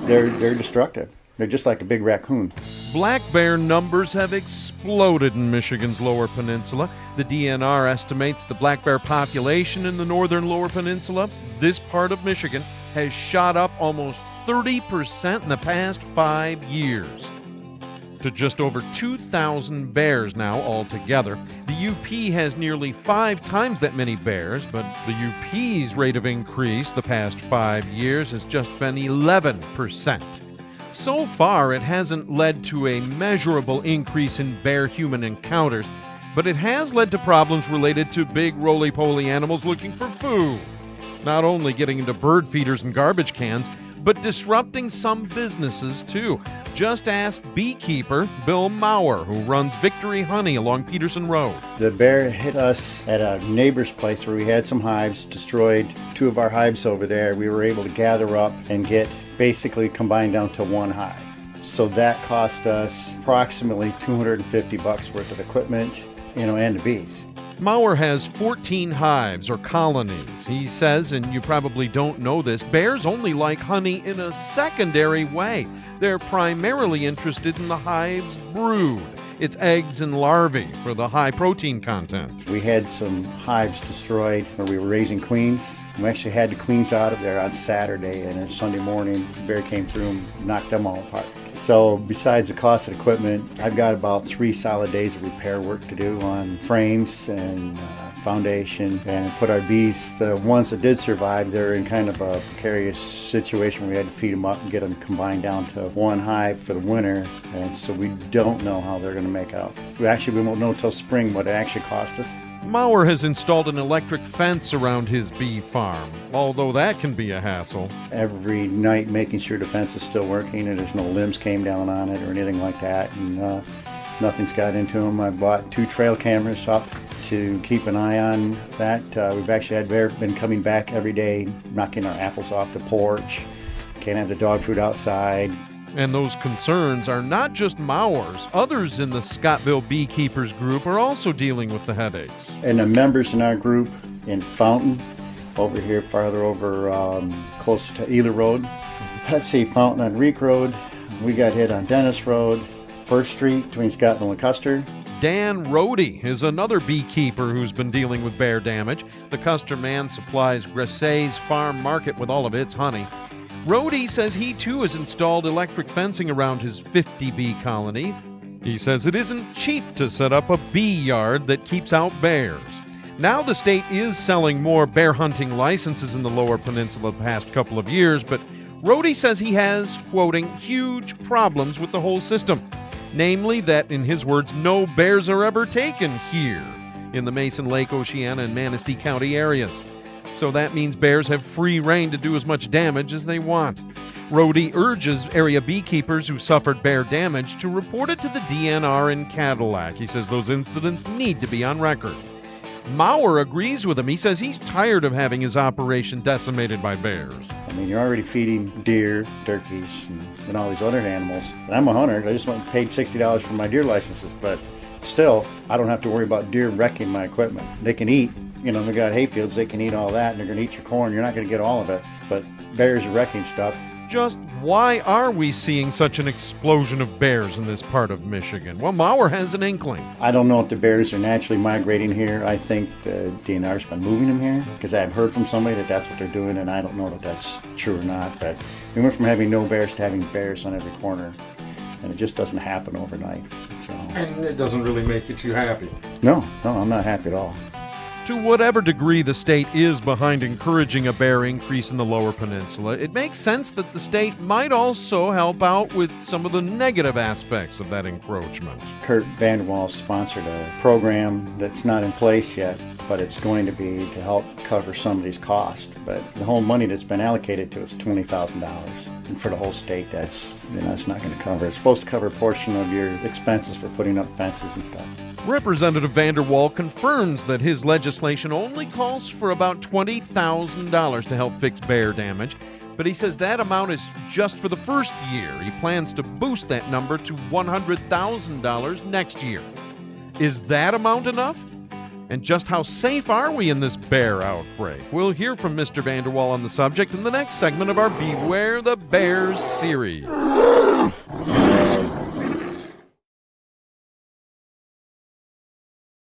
They're destructive. They're just like a big raccoon. Black bear numbers have exploded in Michigan's Lower Peninsula. The DNR estimates the black bear population in the northern Lower Peninsula, this part of Michigan, has shot up almost 30% in the past 5 years, to just over 2,000 bears now altogether. The UP has nearly 5 times that many bears, but the UP's rate of increase the past 5 years has just been 11%. So far, it hasn't led to a measurable increase in bear-human encounters, but it has led to problems related to big roly-poly animals looking for food, not only getting into bird feeders and garbage cans, but disrupting some businesses too. Just ask beekeeper Bill Maurer, who runs Victory Honey along Peterson Road. The bear hit us at a neighbor's place where we had some hives, destroyed 2 of our hives over there. We were able to gather up and get basically combined down to 1 hive. So that cost us approximately $250 worth of equipment, and the bees. Maurer has 14 hives or colonies. He says, and you probably don't know this, bears only like honey in a secondary way. They're primarily interested in the hive's brood, its eggs and larvae, for the high protein content. We had some hives destroyed where we were raising queens. We actually had the queens out of there on Saturday, and then Sunday morning, the bear came through and knocked them all apart. So besides the cost of equipment, I've got about 3 solid days of repair work to do on frames and foundation, and put our bees, the ones that did survive, they're in kind of a precarious situation where we had to feed them up and get them combined down to 1 hive for the winter, and so we don't know how they're going to make out. We won't know until spring what it actually cost us. Maurer has installed an electric fence around his bee farm, although that can be a hassle. Every night making sure the fence is still working and there's no limbs came down on it or anything like that, and nothing's got into them. I bought 2 trail cameras up to keep an eye on that. We've actually had bear been coming back every day, knocking our apples off the porch. Can't have the dog food outside. And those concerns are not just Maurer's. Others in the Scottville Beekeepers group are also dealing with the headaches. And the members in our group in Fountain, over here farther over closer to Ealer Road, let's see, Fountain on Reek Road, we got hit on Dennis Road, First Street between Scottville and Custer. Dan Rohde is another beekeeper who's been dealing with bear damage. The Custer man supplies Grasset's farm market with all of its honey. Rohde says he too has installed electric fencing around his 50 bee colonies. He says it isn't cheap to set up a bee yard that keeps out bears. Now the state is selling more bear hunting licenses in the Lower Peninsula the past couple of years, but Rohde says he has, quoting, huge problems with the whole system. Namely that, in his words, no bears are ever taken here in the Mason Lake, Oceana, and Manistee County areas. So that means bears have free rein to do as much damage as they want. Rohde urges area beekeepers who suffered bear damage to report it to the DNR in Cadillac. He says those incidents need to be on record. Maurer agrees with him. He says he's tired of having his operation decimated by bears. I mean, you're already feeding deer, turkeys, and all these other animals. And I'm a hunter. I just went and paid $60 for my deer licenses, but still, I don't have to worry about deer wrecking my equipment. They can eat. They got hay fields, they can eat all that, and they're going to eat your corn. You're not going to get all of it, but bears are wrecking stuff. Just why are we seeing such an explosion of bears in this part of Michigan? Well, Maurer has an inkling. I don't know if the bears are naturally migrating here. I think the DNR's been moving them here, because I've heard from somebody that that's what they're doing, and I don't know that that's true or not, but we went from having no bears to having bears on every corner, and it just doesn't happen overnight. So. And it doesn't really make you too happy. No, I'm not happy at all. To whatever degree the state is behind encouraging a bear increase in the Lower Peninsula, it makes sense that the state might also help out with some of the negative aspects of that encroachment. Kurt Vanderwall sponsored a program that's not in place yet, but it's going to be to help cover some of these costs. But the whole money that's been allocated to it's $20,000. And for the whole state, that's not going to cover. It's supposed to cover a portion of your expenses for putting up fences and stuff. Representative Vanderwall confirms that his legislation only calls for about $20,000 to help fix bear damage, but he says that amount is just for the first year. He plans to boost that number to $100,000 next year. Is that amount enough? And just how safe are we in this bear outbreak? We'll hear from Mr. Vanderwall on the subject in the next segment of our Beware the Bears series.